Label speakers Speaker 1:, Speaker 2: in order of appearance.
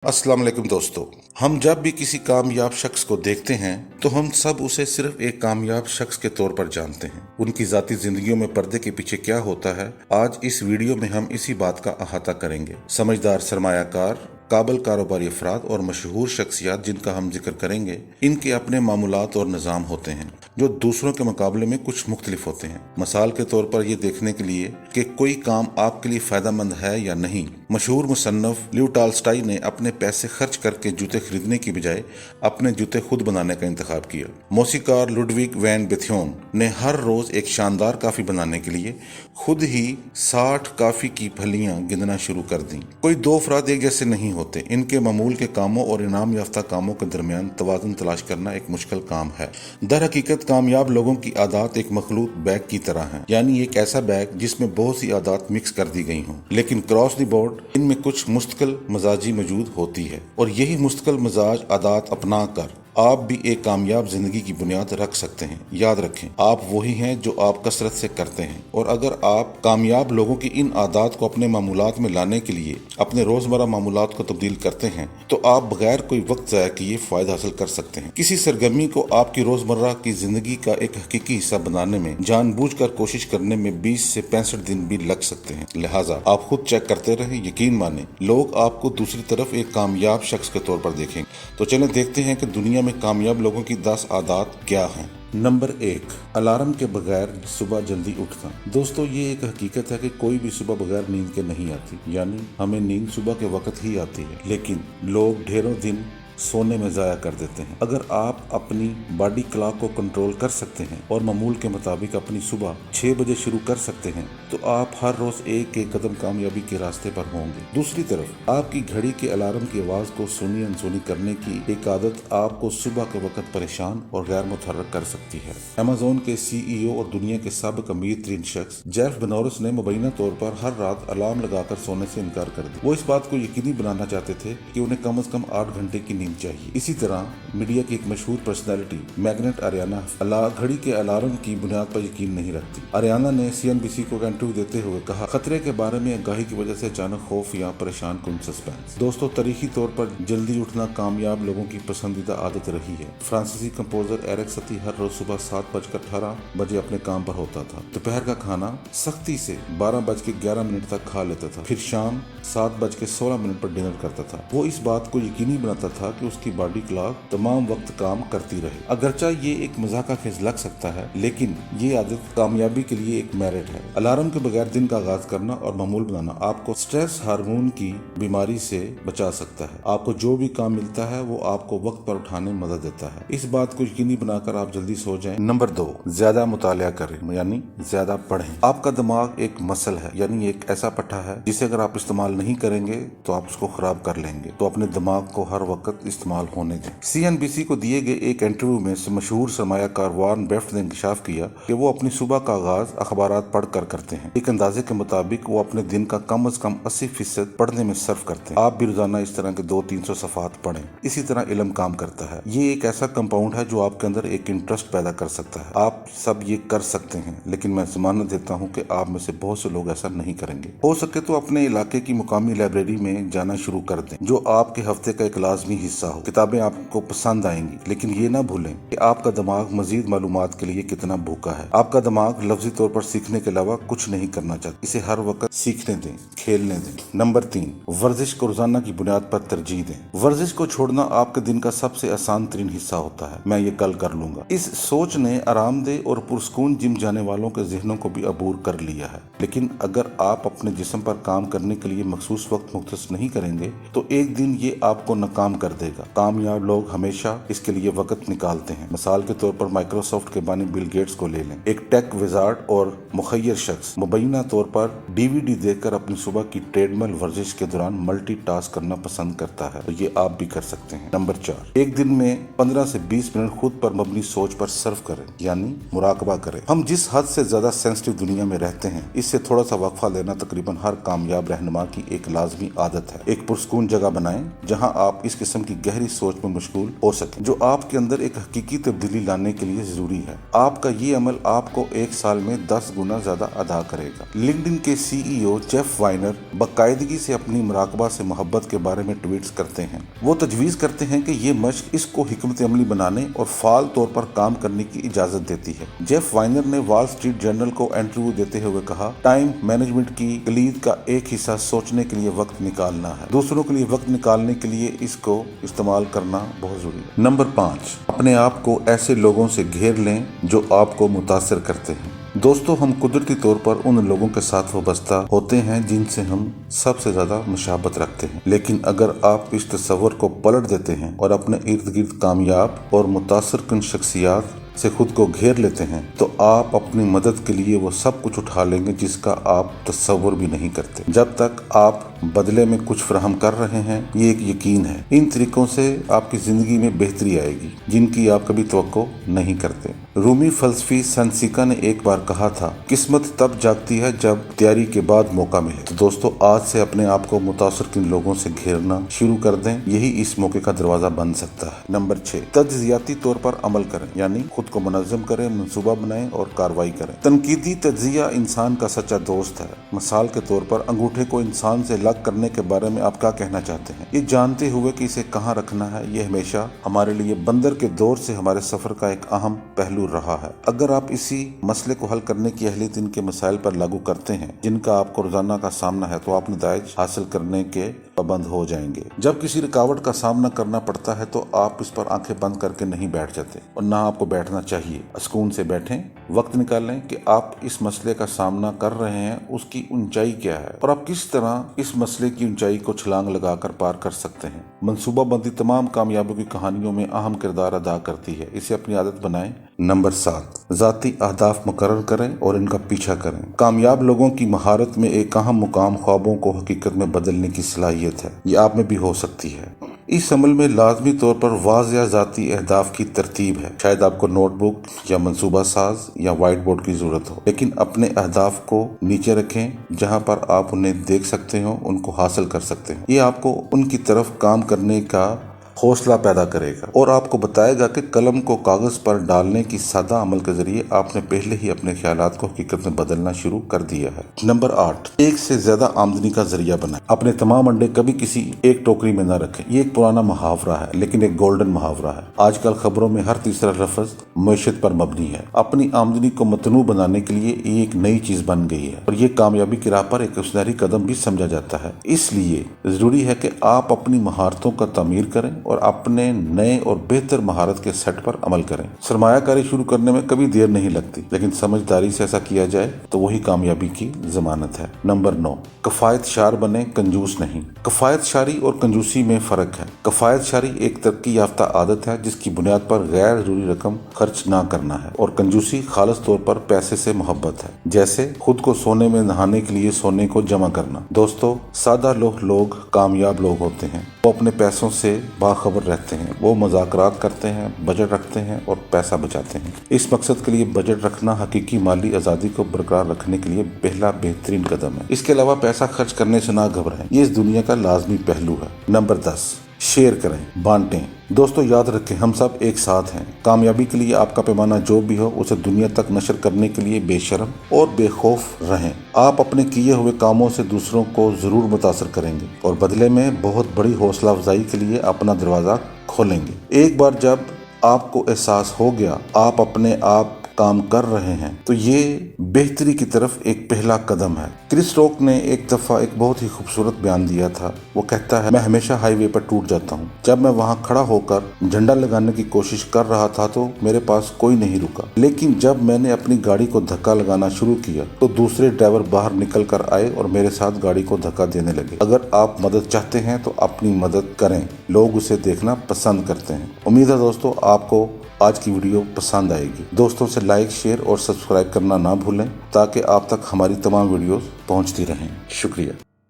Speaker 1: अस्सलाम वालेकुम दोस्तों। हम जब भी किसी कामयाब शख्स को देखते हैं तो हम सब उसे सिर्फ एक कामयाब शख्स के तौर पर जानते हैं। उनकी जाती जिंदगियों में पर्दे के पीछे क्या होता है, आज इस वीडियो में हम इसी बात का अहाता करेंगे। समझदार सरमायाकार, काबिल कारोबारी अफराद और मशहूर शख्सियात जिनका हम जिक्र करेंगे, इनके अपने मामूलात और निज़ाम होते हैं जो दूसरों के मुकाबले में कुछ मुख्तलिफ होते हैं। मिसाल के तौर पर ये देखने के लिए कि कोई काम आपके लिए फ़ायदेमंद है या नहीं, मशहूर मुसन्नफ लियो टॉल्स्टॉय ने अपने पैसे खर्च करके जूते खरीदने की बजाय अपने जूते खुद बनाने का इंतखाब किया। मौसीकार लुडविग वैन बेथियोन ने हर रोज एक शानदार कॉफी बनाने के लिए खुद ही 60 कॉफी की फलियां गिनना शुरू कर दी। कोई दो अफराद एक जैसे नहीं होते। इनके मामूल के कामों और इनाम याफ्ता कामों के दरमियान तवाज़ुन तलाश करना एक मुश्किल काम है। दर हकीकत कामयाब लोगों की आदत एक मखलूत बैग की तरह है, यानी एक ऐसा बैग जिसमें बहुत सी आदत मिक्स कर दी गई हों, लेकिन क्रॉस द बोर्ड इनमें कुछ मुस्तकिल मजाजी मौजूद होती है और यही मुस्तकिल मजाज आदत अपना कर आप भी एक कामयाब जिंदगी की बुनियाद रख सकते हैं। याद रखें, आप वही हैं जो आप कसरत से करते हैं, और अगर आप कामयाब लोगों की इन आदत को अपने मामूलात में लाने के लिए अपने रोजमर्रा मामूलात को तब्दील करते हैं तो आप बगैर कोई वक्त ज़ाया किए फायदा हासिल कर सकते हैं। किसी सरगर्मी को आपकी रोजमर्रा की जिंदगी का एक हकीकी हिस्सा बनाने में जानबूझकर कोशिश करने में 20 से 65 दिन भी लग सकते हैं। लिहाजा आप खुद चेक करते रहें। यकीन माने, लोग आपको दूसरी तरफ एक कामयाब शख्स के तौर पर देखेंगे। तो चलें देखते हैं कि दुनिया में कामयाब लोगों की 10 आदत क्या हैं। नंबर 1, अलार्म के बगैर सुबह जल्दी उठना। दोस्तों, ये एक हकीकत है कि कोई भी सुबह बगैर नींद के नहीं आती, यानी हमें नींद सुबह के वक्त ही आती है, लेकिन लोग ढेरों दिन सोने में ज़ाया कर देते हैं। अगर आप अपनी बॉडी क्लॉक को कंट्रोल कर सकते हैं और मामूल के मुताबिक अपनी सुबह 6 बजे शुरू कर सकते हैं तो आप हर रोज एक एक कदम कामयाबी के रास्ते पर होंगे। दूसरी तरफ आपकी घड़ी के अलार्म की आवाज़ को सुनी अनसुनी करने की एक आदत आपको सुबह के वक्त परेशान और गैर मुतहर्रिक कर सकती है। अमेज़न के CEO और दुनिया के सबक अमीर तरीन शख्स जेफ बेजोस ने मुबैना तौर पर हर रात अलार्म लगाकर सोने से इनकार कर दिया। वो इस बात को यकीनी बनाना चाहते थे कि उन्हें कम से कम 8 घंटे की नींद चाहिए। इसी तरह मीडिया की एक मशहूर पर्सनालिटी मैग्नेट आरियाना घड़ी के अलार्म की बुनियाद पर यकीन नहीं रखती। आरियाना ने CNBC को इंटरव्यू देते हुए कहा, खतरे के बारे में आगाही की वजह से अचानक खौफ या परेशान कुन सस्पेंस। दोस्तों, तारीखी तौर पर जल्दी उठना कामयाब लोगों की पसंदीदा आदत रही है। फ्रांसीसी कंपोजर एरिक सती हर रोज सुबह 7:18 बजे अपने काम पर होता था। दोपहर का खाना सख्ती से 12:11 तक खा लेता था, फिर शाम 7:16 पर डिनर करता था। वो इस बात को यकीनी बनाता था कि उसकी बॉडी क्लॉक तमाम वक्त काम करती रहे। अगरचा ये एक मजाक खेज लग सकता है, लेकिन ये आदत कामयाबी के लिए एक मेरिट है। अलार्म के बगैर दिन का आगाज करना और मामूल बनाना आपको स्ट्रेस हार्मोन की बीमारी से बचा सकता है। आपको जो भी काम मिलता है वो आपको वक्त पर उठाने में मदद देता है। इस बात को यकीनी बनाकर आप जल्दी सो जाएं। नंबर 2, ज्यादा मुतालिया करें, यानी ज्यादा पढ़ें। आपका दिमाग एक मसल है, यानी एक ऐसा पट्टा है जिसे अगर आप इस्तेमाल नहीं करेंगे तो आप उसको खराब कर लेंगे। तो अपने दिमाग को हर वक्त इस्तेमाल होने दें। CNBC को दिए गए एक इंटरव्यू में मशहूर सरमायाकार वॉरेन बफेट ने इंकशाफ किया कि वो अपनी सुबह का आगाज अखबारात पढ़कर करते हैं। एक अंदाजे के मुताबिक वो अपने दिन का कम से कम 80% पढ़ने में सर्फ करते हैं। आप भी रोजाना इस तरह के 200-300 सफ़ात पढ़ें। इसी तरह इल्म काम करता है। ये एक ऐसा कंपाउंड है जो आपके अंदर एक इंटरेस्ट पैदा कर सकता है। आप सब ये कर सकते हैं, लेकिन मैं जमानत देता हूँ कि आप में से बहुत से लोग ऐसा नहीं करेंगे। हो सके तो अपने इलाके की मुकामी लाइब्रेरी में जाना शुरू कर दें, जो आपके हफ्ते का एक लाजमी हिस्सा हो। किताबें आपको पसंद आएंगी, लेकिन ये ना भूलें कि आपका दिमाग मजीद मालूमात के लिए कितना भूखा है। आपका दिमाग लफ्जी तौर पर सीखने के अलावा कुछ नहीं करना चाहता। इसे हर वक्त सीखने दें, खेलने दें। नंबर 3, वर्जिश को रोजाना की बुनियाद पर तरजीह दें। वर्जिश को छोड़ना आपके दिन का सबसे आसान तरीन हिस्सा होता है। मैं ये कल कर लूंगा। इस सोच ने आरामदेह और पुरस्कून जिम जाने वालों के जहनों को भी अबूर कर लिया है। लेकिन अगर आप अपने जिस्म पर काम करने के लिए मखसूस वक्त मुख्तस नहीं करेंगे तो एक दिन ये आपको नाकाम कर देगा। कामयाब लोग हमेशा इसके लिए वक्त निकालते हैं। मिसाल के तौर पर माइक्रोसॉफ्ट के बानी बिल गेट्स को ले लें। एक टेक विजार्ड और मुखय्यर शख्स मुबैना तौर पर DVD देखकर अपनी सुबह की ट्रेडमिल वर्जिश के दौरान मल्टीटास्क करना पसंद करता है। तो ये आप भी कर सकते हैं। नंबर 4, एक दिन में 15 से 20 मिनट खुद पर मबनी सोच पर सर्फ करें, यानी मुराकबा करें। हम जिस हद से ज्यादा सेंसिटिव दुनिया में रहते हैं, इससे थोड़ा सा वक्फा लेना तकरीबन हर कामयाब रहनुमा की एक लाजमी आदत है। एक पुरस्कून जगह बनाएं जहां आप इस किस्म की गहरी सोच में मशगूल हो सकें, जो आपके अंदर एक हकीकी तब्दीली लाने के लिए जरूरी है। आपका ये अमल आपको एक साल में 10 गुना ज्यादा अदा करेगा। लिंक्डइन के CEO जेफ वाइनर बाकायदगी से अपनी मुराकबा से मोहब्बत के बारे में ट्वीट्स करते हैं। वो तजवीज़ करते हैं कि ये मशक इसको हिकमत अमली बनाने और फाल तौर पर काम करने की इजाजत देती है। जेफ वाइनर ने वॉल स्ट्रीट जर्नल को इंटरव्यू देते हुए कहा, टाइम मैनेजमेंट की कलीद का एक हिस्सा सोचने के लिए वक्त निकालना है। दूसरों के लिए वक्त निकालने के लिए इसको इस्तेमाल करना बहुत जरूरी है। नंबर 5, अपने आप को ऐसे लोगों से घेर लें जो आपको मुतासिर करते हैं। दोस्तों, हम कुदरती तौर पर उन लोगों के साथ वाबस्ता होते हैं जिनसे हम सबसे ज्यादा मुशाबत रखते हैं, लेकिन अगर आप इस तस्वर को पलट देते हैं और अपने इर्द गिर्द कामयाब और मुतासिर कुन शख्सियात से खुद को घेर लेते हैं, तो आप अपनी मदद के लिए वो सब कुछ उठा लेंगे जिसका आप तस्वर भी नहीं करते। जब तक आप बदले में कुछ फराहम कर रहे हैं, ये एक यकीन है। इन तरीकों से आपकी जिंदगी में बेहतरी आएगी जिनकी आप कभी तवक्को नहीं करते। रूमी फलसफी सेंसिका ने एक बार कहा था, किस्मत तब जागती है जब तैयारी के बाद मौका मिले। तो दोस्तों, आज से अपने आप को मुतासिर किन लोगों से घेरना शुरू कर दें, यही इस मौके का दरवाजा बन सकता है। नंबर 6, तज्जियाती तौर पर अमल करें, यानी खुद को मुनज़्ज़म करें, मंसूबा बनाएं और कार्रवाई करें। तनकीदी तज्जिया इंसान का सच्चा दोस्त है। मिसाल के तौर पर अंगूठे को इंसान से अलग करने के बारे में आप क्या कहना चाहते हैं, ये जानते हुए कि इसे कहाँ रखना है। ये हमेशा हमारे लिए बंदर के दौर से हमारे सफर का एक अहम पहलू रहा है। अगर आप इसी मसले को हल करने की अहलियत इनके मसाइल पर लागू करते हैं जिनका आपको रोजाना का सामना है, तो आप नताइज हासिल करने के पाबंद हो जाएंगे। जब किसी रुकावट का सामना करना पड़ता है तो आप इस पर आंखें बंद करके नहीं बैठ जाते, और ना आपको बैठना चाहिए। सुकून से बैठें, वक्त निकालें कि आप इस मसले का सामना कर रहे हैं, उसकी ऊंचाई क्या है और आप किस तरह इस मसले की ऊंचाई को छलांग लगाकर पार कर सकते हैं। मंसूबाबंदी तमाम कामयाबियों की कहानियों में अहम किरदार अदा करती है। इसे अपनी आदत बनाएं। नंबर 7, ज़ाती अहदाफ मुकर्रर करें और इनका पीछा करें। कामयाब लोगों की महारत में एक अहम मुकाम ख्वाबों को हकीकत में बदलने की सलाहियत है। ये आप में भी हो सकती है। इस अमल में लाजमी तौर पर वाज़िया ज़ाती अहदाफ की तरतीब है। शायद आपको नोटबुक या मंसूबा साज या व्हाइट बोर्ड की जरूरत हो, लेकिन अपने अहदाफ को नीचे रखें जहां पर आप उन्हें देख सकते हो, उनको हासिल कर सकते हैं। ये आपको उनकी तरफ काम करने का हौसला पैदा करेगा और आपको बताएगा कि कलम को कागज पर डालने की सादा अमल के जरिए आपने पहले ही अपने ख्यालात को हकीकत में बदलना शुरू कर दिया है। नंबर 8, एक से ज्यादा आमदनी का जरिया बनाएं। अपने तमाम अंडे कभी किसी एक टोकरी में न रखें। ये एक पुराना मुहावरा है, लेकिन एक गोल्डन मुहावरा है। आजकल खबरों में हर तीसरा लफ्ज मईशत पर मबनी है। अपनी आमदनी को मतनू बनाने के लिए ये एक नई चीज बन गई है और ये कामयाबी की राह पर एक सुनहरी कदम भी समझा जाता है। इसलिए जरूरी है कि आप अपनी महारतों का तामीर करें और अपने नए और बेहतर महारत के सेट पर अमल करें। सरमायाकारी शुरू करने में कभी देर नहीं लगती, लेकिन समझदारी से ऐसा किया जाए तो वही कामयाबी की जमानत है। नंबर 9, कफायत शार बने, कंजूस नहीं। कफायत शारी और कंजूसी में फर्क है। कफायत शारी एक तरक्की याफ्ता आदत है जिसकी बुनियाद पर गैर जरूरी रकम खर्च ना करना है, और कंजूसी खालिस तौर पर पैसे से मोहब्बत है, जैसे खुद को सोने में नहाने के लिए सोने को जमा करना। दोस्तों, सादा लोग कामयाब लोग होते हैं। वो अपने पैसों से बाखबर रहते हैं। वो मुज़ाकरात करते हैं, बजट रखते हैं और पैसा बचाते हैं। इस मकसद के लिए बजट रखना हकीकी माली आज़ादी को बरकरार रखने के लिए पहला बेहतरीन कदम है। इसके अलावा पैसा खर्च करने से ना घबराएं, ये इस दुनिया का लाजमी पहलू है। नंबर 10, शेयर करें, बांटें। दोस्तों, याद रखें, हम सब एक साथ हैं। कामयाबी के लिए आपका पैमाना जो भी हो, उसे दुनिया तक नशर करने के लिए बेशर्म और बेखौफ रहें। आप अपने किए हुए कामों से दूसरों को जरूर मुतासर करेंगे और बदले में बहुत बड़ी हौसला अफजाई के लिए अपना दरवाजा खोलेंगे। एक बार जब आपको एहसास हो गया आप अपने आप काम कर रहे हैं, तो ये बेहतरी की तरफ एक पहला कदम है। क्रिस रॉक ने एक दफा एक बहुत ही खूबसूरत बयान दिया था। वो कहता है, मैं हमेशा हाईवे पर टूट जाता हूँ। जब मैं वहाँ खड़ा होकर झंडा लगाने की कोशिश कर रहा था तो मेरे पास कोई नहीं रुका, लेकिन जब मैंने अपनी गाड़ी को धक्का लगाना शुरू किया तो दूसरे ड्राइवर बाहर निकल कर आए और मेरे साथ गाड़ी को धक्का देने लगे। अगर आप मदद चाहते हैं तो अपनी मदद करें, लोग उसे देखना पसंद करते हैं। उम्मीद है दोस्तों आपको आज की वीडियो पसंद आएगी। दोस्तों से लाइक, शेयर और सब्सक्राइब करना ना भूलें ताकि आप तक हमारी तमाम वीडियोस पहुंचती रहें। शुक्रिया।